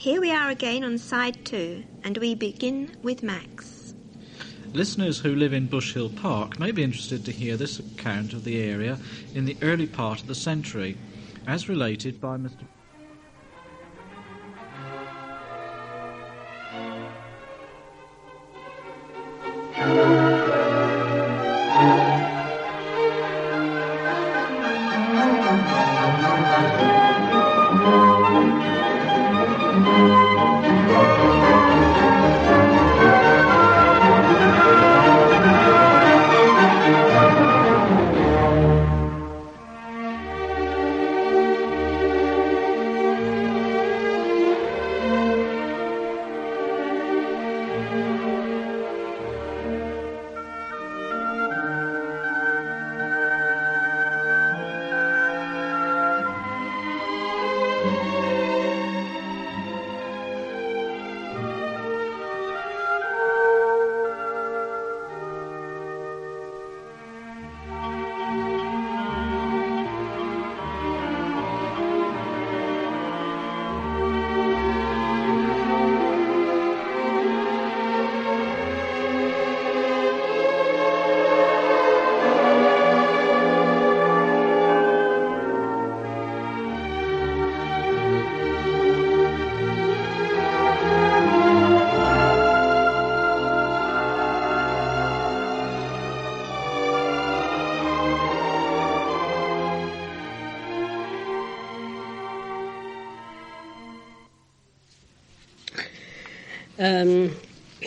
Here we are again on side 2, and we begin with Max. Listeners who live in Bush Hill Park may be interested to hear this account of the area in the early part of the century, as related by Mr.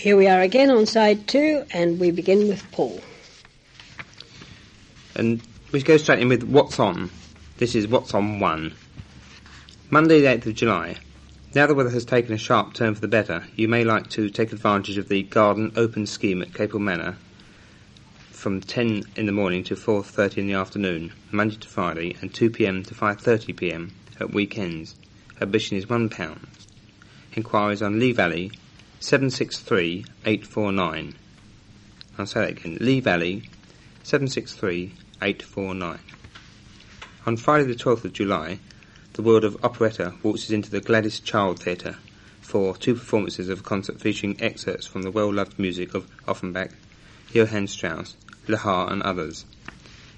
Here we are again on side 2, and we begin with Paul. And we go straight in with What's On. This is What's On 1. Monday the 8th of July. Now the weather has taken a sharp turn for the better, you may like to take advantage of the garden open scheme at Capel Manor from 10 in the morning to 4:30 in the afternoon, Monday to Friday, and 2 p.m. to 5:30 p.m. at weekends. Admission is £1. Inquiries on Lee Valley 763 849. I'll say that again. Lee Valley 763 849. On Friday the 12th of July, the world of operetta waltzes into the Gladys Child Theatre for 2 performances of a concert featuring excerpts from the well-loved music of Offenbach, Johann Strauss, Lehar and others.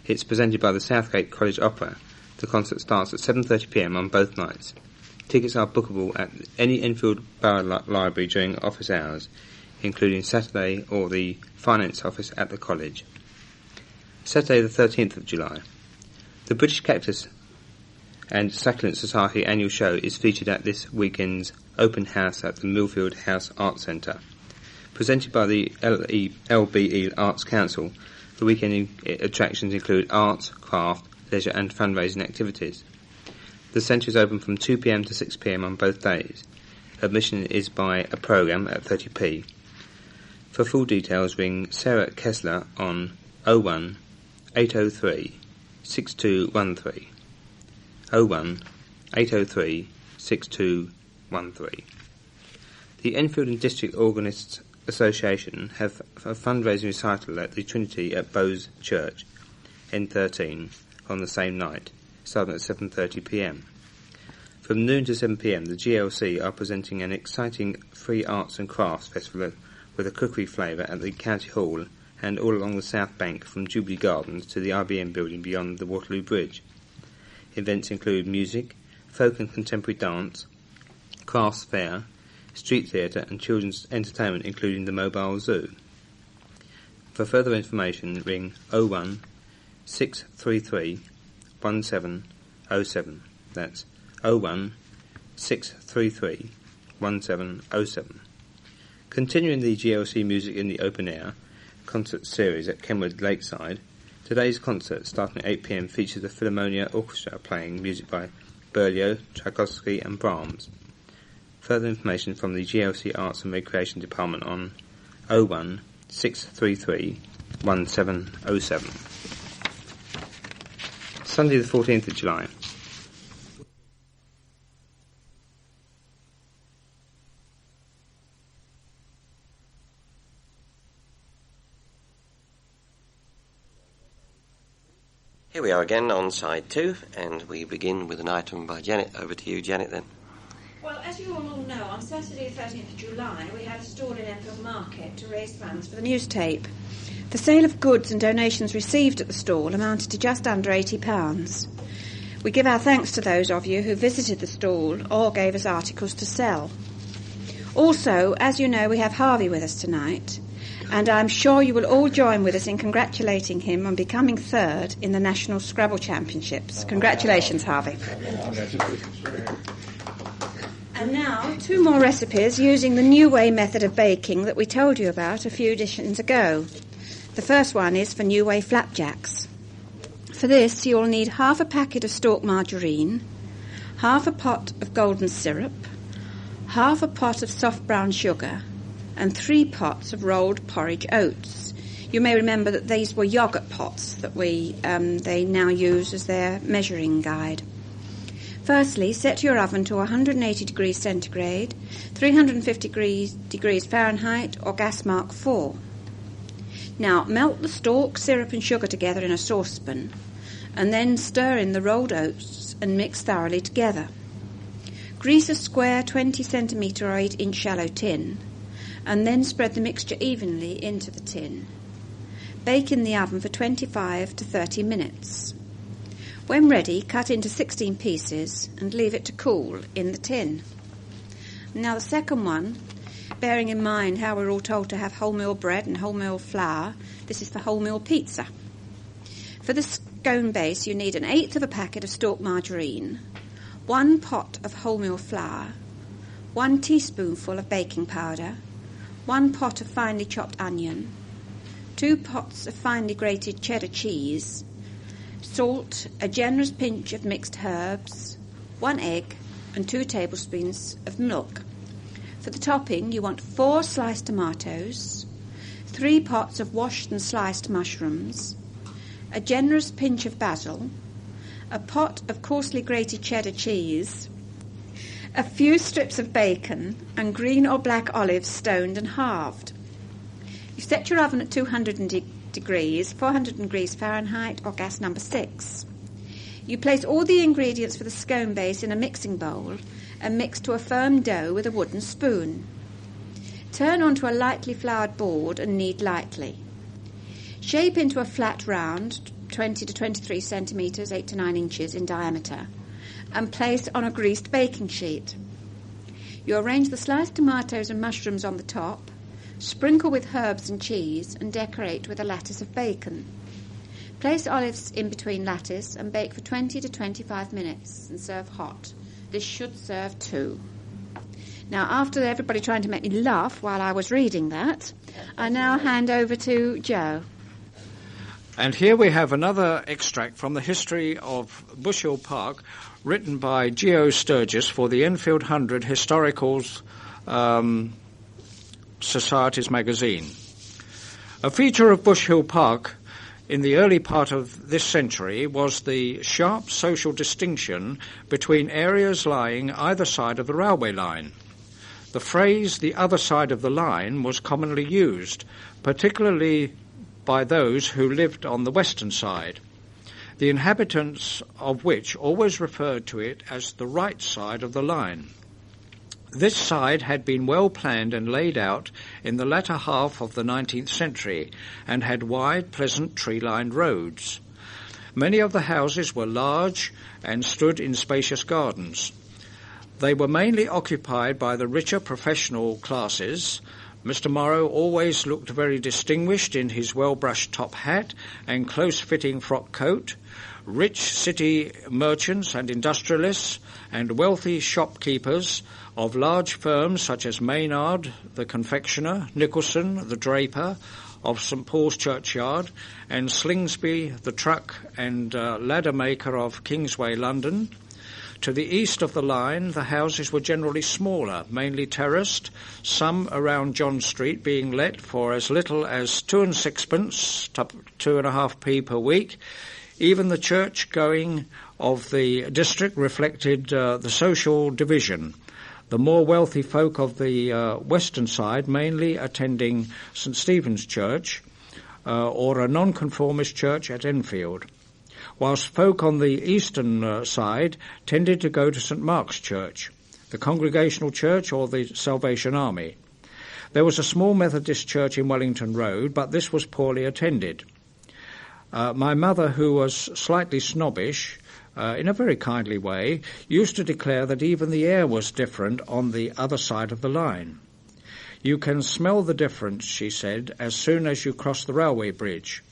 It's presented by the Southgate College Opera. The concert starts at 7:30 p.m. on both nights. Tickets are bookable at any Enfield Borough Library during office hours, including Saturday or the Finance Office at the college. Saturday the 13th of July. The British Cactus and Succulent Society annual show is featured at this weekend's open house at the Millfield House Arts Centre. Presented by the LBE Arts Council, the weekend attractions include arts, craft, leisure and fundraising activities. The centre is open from 2 p.m. to 6 p.m. on both days. Admission is by a programme at 30p. For full details, ring Sarah Kessler on 01 803 6213. 01 803 6213. The Enfield and District Organists Association have a fundraising recital at the Trinity at Bowes Church, N13, on the same night, starting at 7:30 p.m. From noon to 7 p.m, the GLC are presenting an exciting free arts and crafts festival with a cookery flavour at the County Hall and all along the South Bank from Jubilee Gardens to the IBM building beyond the Waterloo Bridge. Events include music, folk and contemporary dance, crafts fair, street theatre and children's entertainment including the mobile zoo. For further information, ring 01 633 1707. That's 01 633 1707. Continuing the GLC Music in the Open Air concert series at Kenwood Lakeside, today's concert, starting at 8 p.m, features the Philharmonia Orchestra playing music by Berlioz, Tchaikovsky and Brahms. Further information from the GLC Arts and Recreation Department on 01 633 1707. Sunday the 14th of July. Here we are again on side 2, and we begin with an item by Janet. Over to you, Janet, then. Well, as you all know, on Saturday the 13th of July, we had a stall in Enfield Market to raise funds for the news tape. The sale of goods and donations received at the stall amounted to just under £80. We give our thanks to those of you who visited the stall or gave us articles to sell. Also, as you know, we have Harvey with us tonight, and I'm sure you will all join with us in congratulating him on becoming third in the National Scrabble Championships. Congratulations, Harvey. And now, 2 more recipes using the New Way method of baking that we told you about a few editions ago. The first one is for New Way flapjacks. For this, you'll need half a packet of stalk margarine, half a pot of golden syrup, half a pot of soft brown sugar, and 3 pots of rolled porridge oats. You may remember that these were yoghurt pots that they now use as their measuring guide. Firstly, set your oven to 180 degrees centigrade, 350 degrees Fahrenheit, or gas mark 4. Now, melt the stalk, syrup and sugar together in a saucepan, and then stir in the rolled oats and mix thoroughly together. Grease a square 20 centimetre or 8 inch shallow tin, and then spread the mixture evenly into the tin. Bake in the oven for 25 to 30 minutes. When ready, cut into 16 pieces and leave it to cool in the tin. Now the second one, bearing in mind how we're all told to have wholemeal bread and wholemeal flour, this is for wholemeal pizza. For the scone base, you need 1/8 of a packet of stalk margarine, 1 pot of wholemeal flour, 1 teaspoonful of baking powder, 1 pot of finely chopped onion, 2 pots of finely grated cheddar cheese, salt, a generous pinch of mixed herbs, 1 egg, and 2 tablespoons of milk. For the topping, you want 4 sliced tomatoes, 3 pots of washed and sliced mushrooms, a generous pinch of basil, a pot of coarsely grated cheddar cheese, a few strips of bacon, and green or black olives stoned and halved. You set your oven at 200 degrees, 400 degrees Fahrenheit, or gas number 6. You place all the ingredients for the scone base in a mixing bowl and mix to a firm dough with a wooden spoon. Turn onto a lightly floured board and knead lightly. Shape into a flat round, 20 to 23 centimetres, 8 to 9 inches in diameter, and place on a greased baking sheet. You arrange the sliced tomatoes and mushrooms on the top, sprinkle with herbs and cheese, and decorate with a lattice of bacon. Place olives in between lattice and bake for 20 to 25 minutes and serve hot. This should serve 2. Now, after everybody trying to make me laugh while I was reading that, I now hand over to Joe. And here we have another extract from the history of Bush Hill Park, written by Geo Sturgis for the Enfield 100 Historical Society's magazine. A feature of Bush Hill Park in the early part of this century was the sharp social distinction between areas lying either side of the railway line. The phrase "the other side of the line" was commonly used, particularly by those who lived on the western side, the inhabitants of which always referred to it as the right side of the line. This side had been well planned and laid out in the latter half of the 19th century and had wide, pleasant, tree-lined roads. Many of the houses were large and stood in spacious gardens. They were mainly occupied by the richer professional classes. Mr. Morrow always looked very distinguished in his well-brushed top hat and close-fitting frock coat. Rich city merchants and industrialists and wealthy shopkeepers of large firms such as Maynard, the confectioner, Nicholson, the draper of St. Paul's Churchyard, and Slingsby, the truck and ladder maker of Kingsway, London. To the east of the line, the houses were generally smaller, mainly terraced, some around John Street being let for as little as 2 and 6pence to 2.5p per week. Even the church-going of the district reflected the social division. The more wealthy folk of the western side mainly attending St. Stephen's Church or a nonconformist church at Enfield, whilst folk on the eastern side tended to go to St. Mark's Church. the Congregational Church or the Salvation Army. There was a small Methodist church in Wellington Road, but this was poorly attended. My mother, who was slightly snobbish, in a very kindly way, used to declare that even the air was different on the other side of the line. You can smell the difference, she said, as soon as you cross the railway bridge.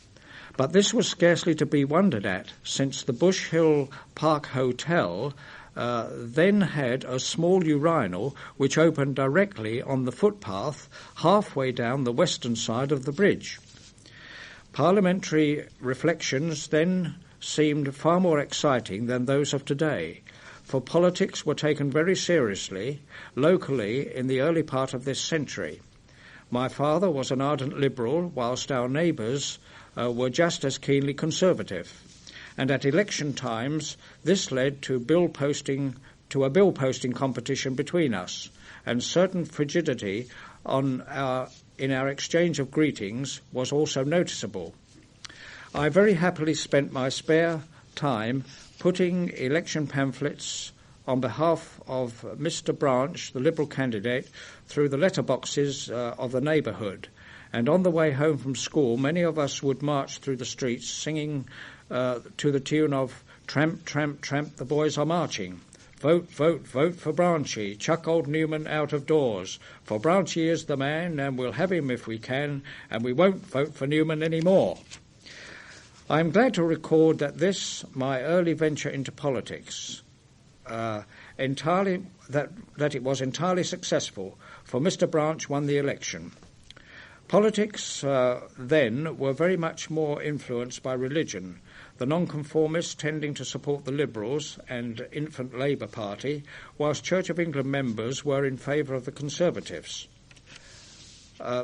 But this was scarcely to be wondered at, since the Bush Hill Park Hotel then had a small urinal which opened directly on the footpath halfway down the western side of the bridge. Parliamentary reflections then seemed far more exciting than those of today, for politics were taken very seriously locally in the early part of this century. My father was an ardent Liberal, whilst our neighbours were just as keenly Conservative. And at election times, this led to a bill posting competition between us, and certain frigidity in our exchange of greetings was also noticeable. I very happily spent my spare time putting election pamphlets on behalf of Mr. Branch, the Liberal candidate, through the letterboxes of the neighbourhood. And on the way home from school, many of us would march through the streets singing to the tune of "Tramp, tramp, tramp, the boys are marching. Vote, vote, vote for Branchy. Chuck old Newman out of doors. For Branchy is the man, and we'll have him if we can, and we won't vote for Newman any more." I am glad to record that my early venture into politics, that it was entirely successful, for Mr. Branch won the election. Politics then were very much more influenced by religion, the nonconformists tending to support the Liberals and infant Labour Party, whilst Church of England members were in favour of the Conservatives.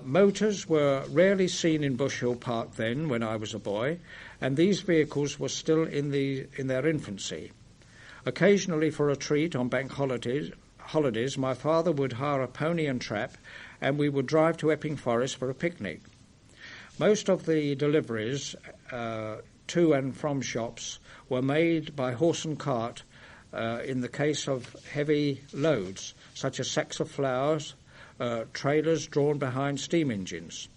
Motors were rarely seen in Bush Hill Park then, when I was a boy, and these vehicles were still in their infancy. Occasionally, for a treat on bank holidays, my father would hire a pony and trap, and we would drive to Epping Forest for a picnic. Most of the deliveries to and from shops were made by horse and cart in the case of heavy loads, such as sacks of flours, trailers drawn behind steam engines.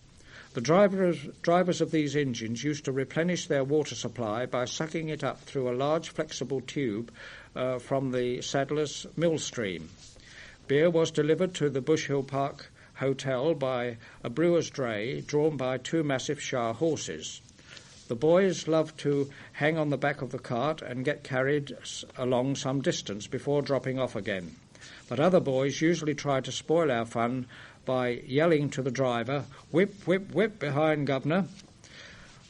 The drivers of these engines used to replenish their water supply by sucking it up through a large flexible tube from the saddler's mill stream. Beer was delivered to the Bush Hill Park Hotel by a brewer's dray drawn by two massive Shire horses. The boys loved to hang on the back of the cart and get carried along some distance before dropping off again. But other boys usually tried to spoil our fun by yelling to the driver, "Whip, whip, whip behind, governor."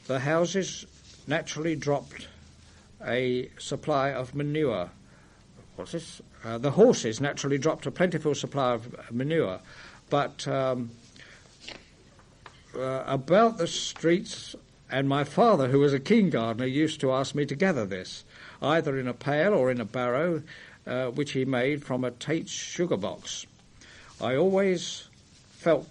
The houses naturally dropped a supply of manure. What's this? The horses naturally dropped a plentiful supply of manure, but about the streets, and my father, who was a keen gardener, used to ask me to gather this, either in a pail or in a barrow, which he made from a Tate's sugar box. I always felt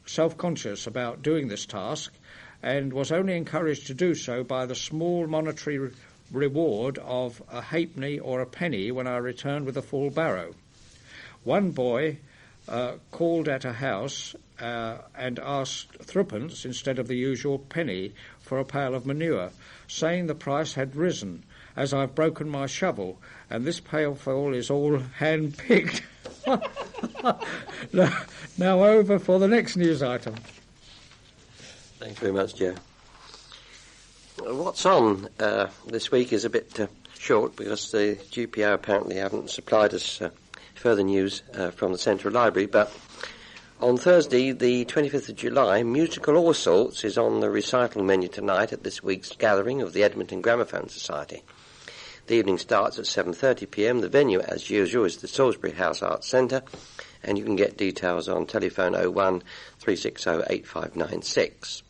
self-conscious about doing this task, and was only encouraged to do so by the small monetary reward of a halfpenny or a penny when I returned with a full barrow. One boy called at a house and asked threepence instead of the usual penny for a pail of manure, saying the price had risen, as I've broken my shovel, and this pailful is all hand-picked. Now over for the next news item. Thanks very much, Joe. What's on this week is a bit short because the GPO apparently haven't supplied us further news from the Central Library, but on Thursday, the 25th of July, Musical All Sorts is on the recital menu tonight at this week's gathering of the Edmonton Gramophone Society. The evening starts at 7:30pm. The venue, as usual, is the Salisbury House Arts Centre, and you can get details on telephone 01 360 8596.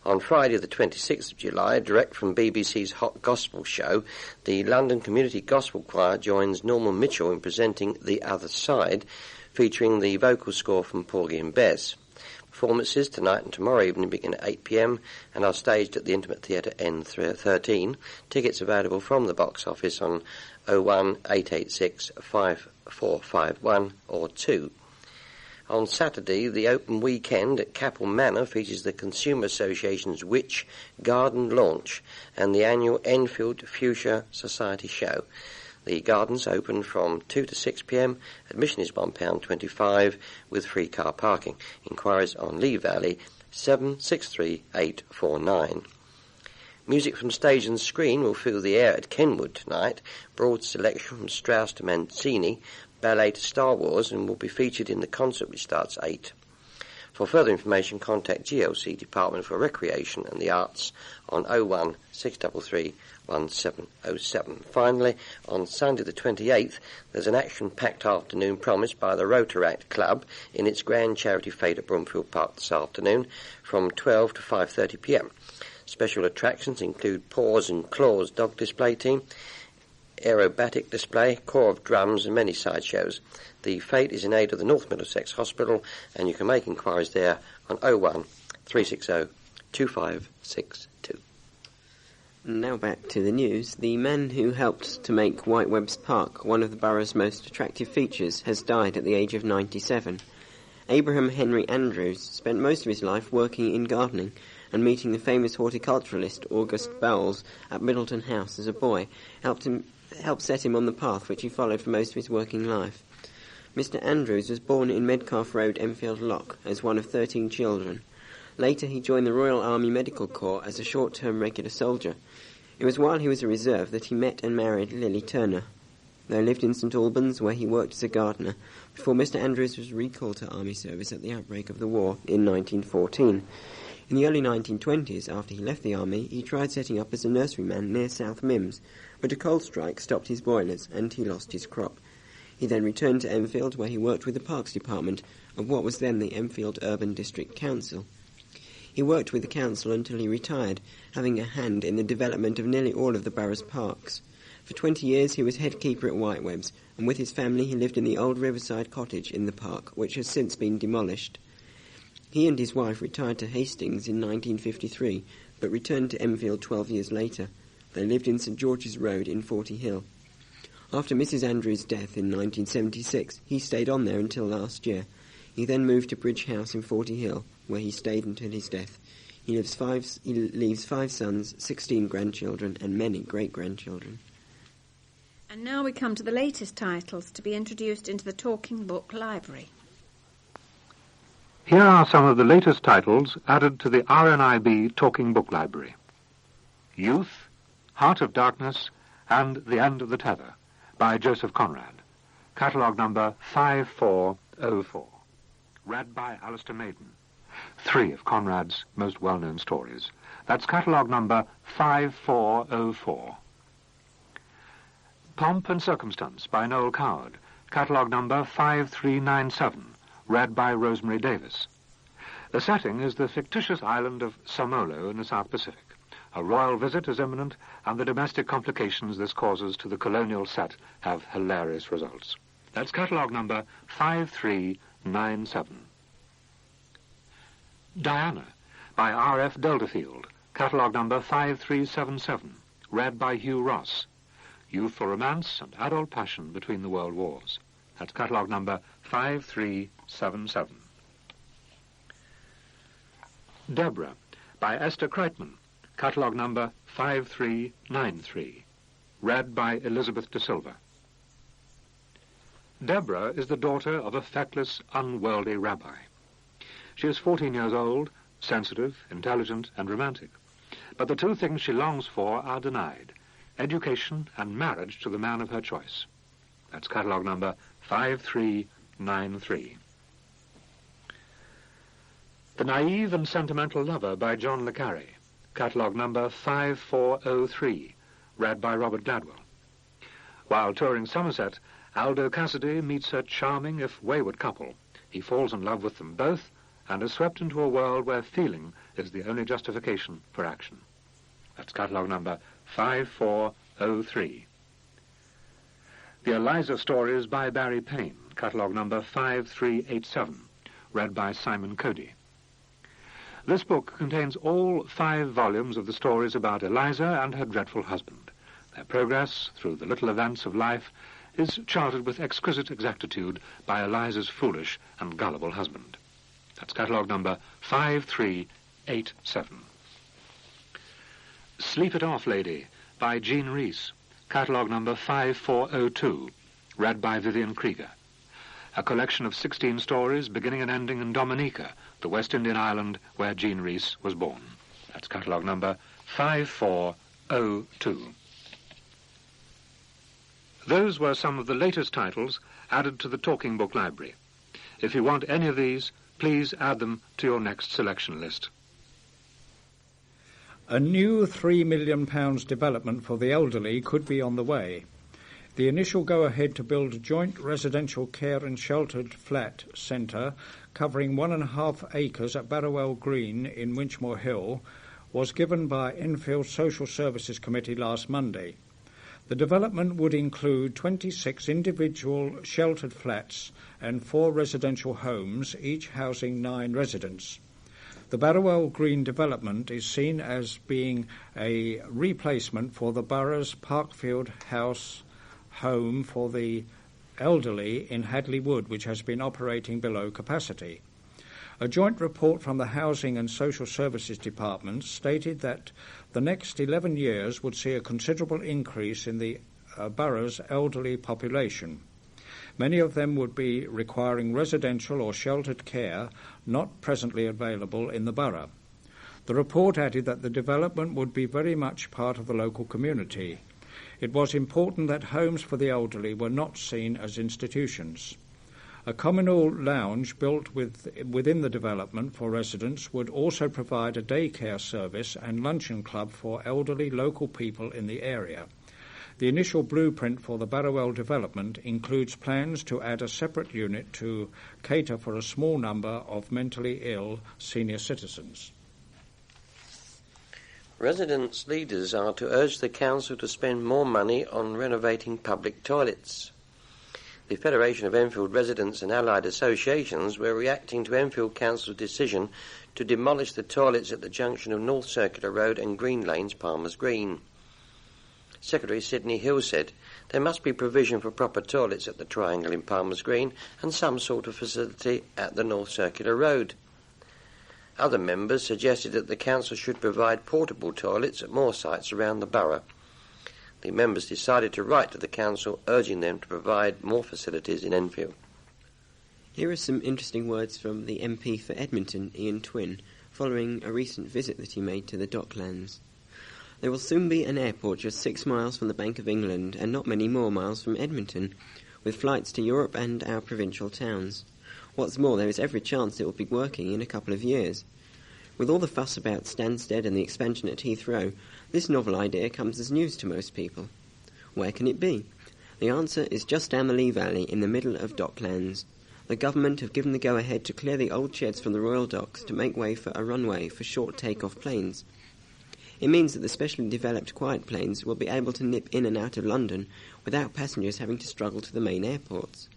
On Friday the 26th of July, direct from BBC's Hot Gospel Show, the London Community Gospel Choir joins Norman Mitchell in presenting The Other Side, featuring the vocal score from Porgy and Bess. Performances tonight and tomorrow evening begin at 8pm and are staged at the Intimate Theatre N13. Tickets available from the box office on 01886 5451 or 2. On Saturday, the open weekend at Capel Manor features the Consumer Association's Witch Garden launch and the annual Enfield Fuchsia Society show. The gardens open from 2 to 6 p.m. Admission is £1.25 with free car parking. Inquiries on Lee Valley 763849. Music from stage and screen will fill the air at Kenwood tonight. Broad selection from Strauss to Mancini, ballet to Star Wars, and will be featured in the concert which starts at 8. For further information, contact GLC Department for Recreation and the Arts on 01633 1707. Finally, on Sunday the 28th, there's an action-packed afternoon promised by the Rotaract Club in its grand charity fete at Broomfield Park this afternoon from 12 to 5:30 p.m. Special attractions include Paws and Claws dog display team, aerobatic display, corps of drums and many sideshows. The fete is in aid of the North Middlesex Hospital, and you can make inquiries there on 01360 2562. Now back to the news. The man who helped to make Whitewebs Park one of the borough's most attractive features has died at the age of 97. Abraham Henry Andrews spent most of his life working in gardening and meeting the famous horticulturalist August Bowles at Middleton House as a boy helped set him on the path which he followed for most of his working life. Mr. Andrews was born in Medcalf Road, Enfield Lock, as one of 13 children. Later he joined the Royal Army Medical Corps as a short-term regular soldier. It was while he was a reserve that he met and married Lily Turner. They lived in St Albans, where he worked as a gardener, before Mr. Andrews was recalled to army service at the outbreak of the war in 1914. In the early 1920s, after he left the army, he tried setting up as a nurseryman near South Mimms, but a coal strike stopped his boilers and he lost his crop. He then returned to Enfield, where he worked with the Parks Department of what was then the Enfield Urban District Council. He worked with the council until he retired, having a hand in the development of nearly all of the borough's parks. For 20 years he was head keeper at Whitewebs, and with his family he lived in the old riverside cottage in the park, which has since been demolished. He and his wife retired to Hastings in 1953, but returned to Enfield 12 years later. They lived in St George's Road in Forty Hill. After Mrs. Andrews' death in 1976, he stayed on there until last year. He then moved to Bridge House in Forty Hill, where he stayed until his death. He leaves 5 sons, 16 grandchildren, and many great-grandchildren. And now we come to the latest titles to be introduced into the Talking Book Library. Here are some of the latest titles added to the RNIB Talking Book Library. Youth, Heart of Darkness, and The End of the Tether, by Joseph Conrad. Catalogue number 5404. Read by Alistair Maiden. 3 of Conrad's most well-known stories. That's catalogue number 5404. Pomp and Circumstance by Noel Coward. Catalogue number 5397. Read by Rosemary Davis. The setting is the fictitious island of Samolo in the South Pacific. A royal visit is imminent, and the domestic complications this causes to the colonial set have hilarious results. That's catalogue number 5397. Diana by R.F. Delderfield. Catalogue number 5377. Read by Hugh Ross. Youthful romance and adult passion between the world wars. That's catalogue number 5377. Deborah by Esther Kreitman. Catalogue number 5393. Read by Elizabeth De Silva. Deborah is the daughter of a feckless, unworldly rabbi. She is 14 years old, sensitive, intelligent, and romantic. But the 2 things she longs for are denied: education and marriage to the man of her choice. That's catalogue number 5393. The Naive and Sentimental Lover by John le Carré. Catalogue number 5403. Read by Robert Gladwell. While touring Somerset, Aldo Cassidy meets a charming, if wayward couple. He falls in love with them both, and is swept into a world where feeling is the only justification for action. That's catalogue number 5403. The Eliza Stories by Barry Payne, catalogue number 5387, read by Simon Cody. This book contains all 5 volumes of the stories about Eliza and her dreadful husband. Their progress through the little events of life is charted with exquisite exactitude by Eliza's foolish and gullible husband. That's catalogue number 5387. Sleep It Off, Lady, by Jean Rees, catalogue number 5402, read by Vivian Krieger. A collection of 16 stories beginning and ending in Dominica, the West Indian island where Jean Rees was born. That's catalogue number 5402. Those were some of the latest titles added to the Talking Book Library. If you want any of these, please add them to your next selection list. A new £3 million development for the elderly could be on the way. The initial go-ahead to build a joint residential care and sheltered flat centre covering 1.5 acres at Barrowell Green in Winchmore Hill was given by Enfield Social Services Committee last Monday. The development would include 26 individual sheltered flats and 4 residential homes, each housing 9 residents. The Barrowell Green development is seen as being a replacement for the borough's Parkfield House home for the elderly in Hadley Wood, which has been operating below capacity. A joint report from the Housing and Social Services Departments stated that the next 11 years would see a considerable increase in the borough's elderly population. Many of them would be requiring residential or sheltered care not presently available in the borough. The report added that the development would be very much part of the local community. It was important that homes for the elderly were not seen as institutions. A communal lounge built within the development for residents would also provide a daycare service and luncheon club for elderly local people in the area. The initial blueprint for the Barrowell development includes plans to add a separate unit to cater for a small number of mentally ill senior citizens. Residents' leaders are to urge the council to spend more money on renovating public toilets. The Federation of Enfield Residents and Allied Associations were reacting to Enfield Council's decision to demolish the toilets at the junction of North Circular Road and Green Lanes, Palmer's Green. Secretary Sidney Hill said there must be provision for proper toilets at the Triangle in Palmer's Green and some sort of facility at the North Circular Road. Other members suggested that the council should provide portable toilets at more sites around the borough. The members decided to write to the council urging them to provide more facilities in Enfield. Here are some interesting words from the MP for Edmonton, Ian Twin, following a recent visit that he made to the Docklands. There will soon be an airport just 6 miles from the Bank of England and not many more miles from Edmonton, with flights to Europe and our provincial towns. What's more, there is every chance it will be working in a couple of years. With all the fuss about Stansted and the expansion at Heathrow, this novel idea comes as news to most people. Where can it be? The answer is just down the Lee Valley in the middle of Docklands. The government have given the go-ahead to clear the old sheds from the Royal Docks to make way for a runway for short take-off planes. It means that the specially developed quiet planes will be able to nip in and out of London without passengers having to struggle to the main airports.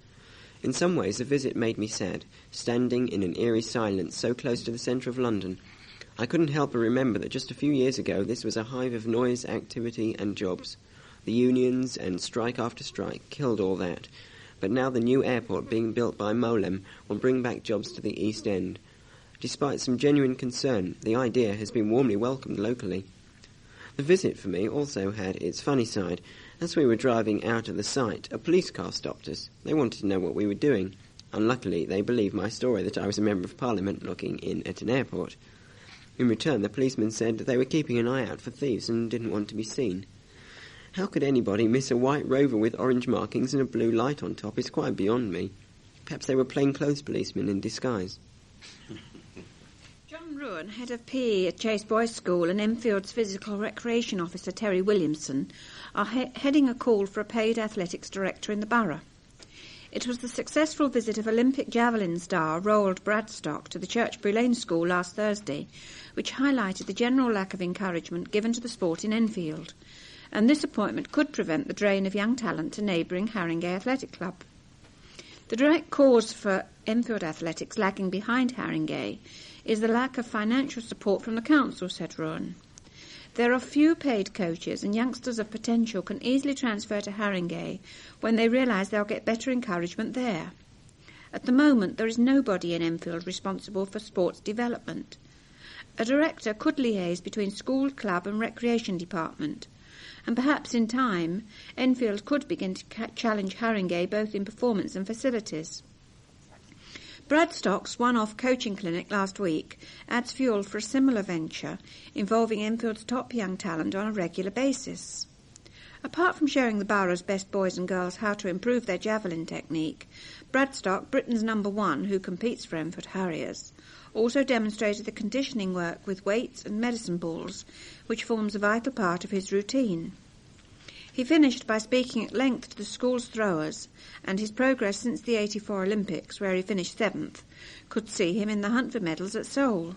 In some ways, the visit made me sad, standing in an eerie silence so close to the centre of London. I couldn't help but remember that just a few years ago this was a hive of noise, activity and jobs. The unions and strike after strike killed all that. But now the new airport being built by Molem will bring back jobs to the East End. Despite some genuine concern, the idea has been warmly welcomed locally. The visit for me also had its funny side. As we were driving out of the site, a police car stopped us. They wanted to know what we were doing. Unluckily, they believed my story that I was a Member of Parliament looking in at an airport. In return, the policeman said they were keeping an eye out for thieves and didn't want to be seen. How could anybody miss a white Rover with orange markings and a blue light on top is quite beyond me. Perhaps they were plainclothes policemen in disguise. John Ruan, head of PE at Chase Boys School, and Enfield's physical recreation officer Terry Williamson are heading a call for a paid athletics director in the borough. It was the successful visit of Olympic javelin star Roald Bradstock to the Churchbury Lane School last Thursday, which highlighted the general lack of encouragement given to the sport in Enfield, and this appointment could prevent the drain of young talent to neighbouring Haringey Athletic Club. The direct cause for Enfield athletics lagging behind Haringey is the lack of financial support from the council, said Rowan. There are few paid coaches, and youngsters of potential can easily transfer to Haringey when they realise they'll get better encouragement there. At the moment, there is nobody in Enfield responsible for sports development. A director could liaise between school, club and recreation department, and perhaps in time, Enfield could begin to challenge Haringey both in performance and facilities. Bradstock's one-off coaching clinic last week adds fuel for a similar venture involving Enfield's top young talent on a regular basis. Apart from showing the borough's best boys and girls how to improve their javelin technique, Bradstock, Britain's #1 who competes for Enfield Harriers, also demonstrated the conditioning work with weights and medicine balls, which forms a vital part of his routine. He finished by speaking at length to the school's throwers, and his progress since the '84 Olympics, where he finished 7th, could see him in the hunt for medals at Seoul.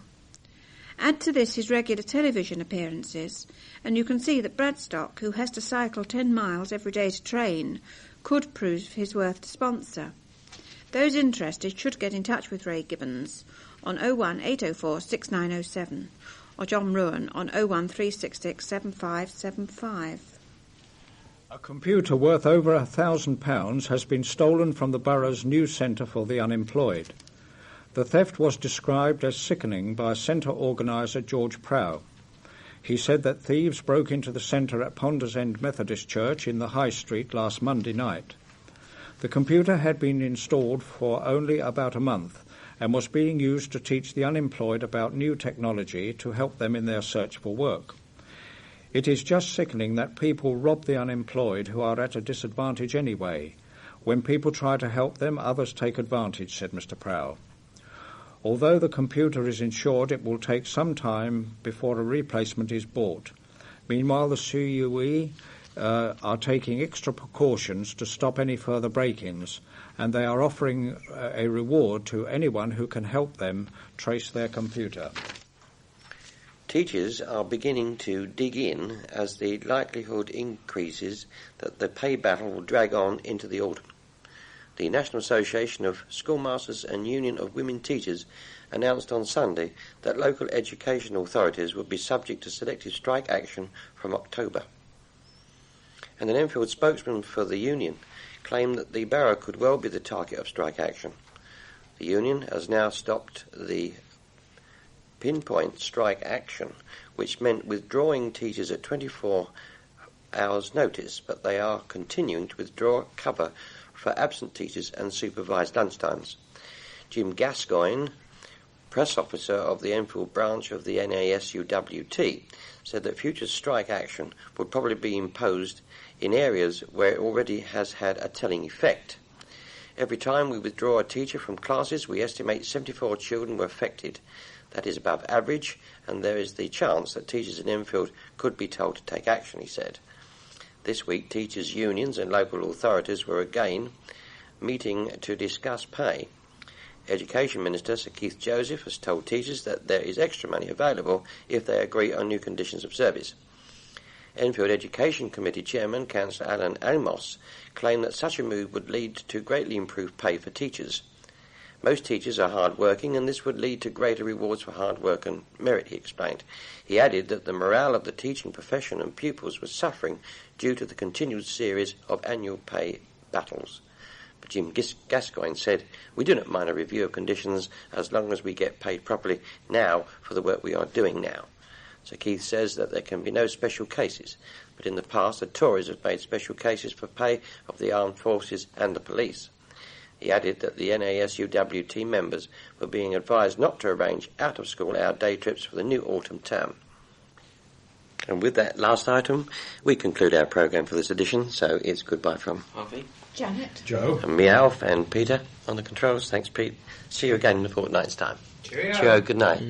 Add to this his regular television appearances, and you can see that Bradstock, who has to cycle 10 miles every day to train, could prove his worth to sponsor. Those interested should get in touch with Ray Gibbons on 01804 6907 or John Ruan on 01366 7575. A computer worth over £1,000 has been stolen from the borough's new centre for the unemployed. The theft was described as sickening by centre organiser George Prow. He said that thieves broke into the centre at Ponders End Methodist Church in the High Street last Monday night. The computer had been installed for only about a month and was being used to teach the unemployed about new technology to help them in their search for work. It is just sickening that people rob the unemployed who are at a disadvantage anyway. When people try to help them, others take advantage, said Mr. Prow. Although the computer is insured, it will take some time before a replacement is bought. Meanwhile, the CUE are taking extra precautions to stop any further break-ins, and they are offering a reward to anyone who can help them trace their computer. Teachers are beginning to dig in as the likelihood increases that the pay battle will drag on into the autumn. The National Association of Schoolmasters and Union of Women Teachers announced on Sunday that local education authorities would be subject to selective strike action from October. And an Enfield spokesman for the union claimed that the borough could well be the target of strike action. The union has now stopped the pinpoint strike action, which meant withdrawing teachers at 24 hours' notice, but they are continuing to withdraw cover for absent teachers and supervised lunchtimes. Jim Gascoigne, press officer of the Enfield branch of the NASUWT, said that future strike action would probably be imposed in areas where it already has had a telling effect. Every time we withdraw a teacher from classes, we estimate 74 children were affected. That is above average, and there is the chance that teachers in Enfield could be told to take action, he said. This week, teachers' unions and local authorities were again meeting to discuss pay. Education Minister Sir Keith Joseph has told teachers that there is extra money available if they agree on new conditions of service. Enfield Education Committee Chairman Councillor Alan Amos claimed that such a move would lead to greatly improved pay for teachers. Most teachers are hard-working, and this would lead to greater rewards for hard work and merit, he explained. He added that the morale of the teaching profession and pupils was suffering due to the continued series of annual pay battles. But Jim Gascoigne said, "We do not mind a review of conditions as long as we get paid properly now for the work we are doing now." So Keith says that there can be no special cases, but in the past the Tories have made special cases for pay of the armed forces and the police. He added that the NASUWT members were being advised not to arrange out-of-school hour day trips for the new autumn term. And with that last item, we conclude our programme for this edition, so it's goodbye from Harvey, Janet, Joe, and me, Alf, and Peter on the controls. Thanks, Pete. See you again in a fortnight's time. Cheerio. Cheerio, good night.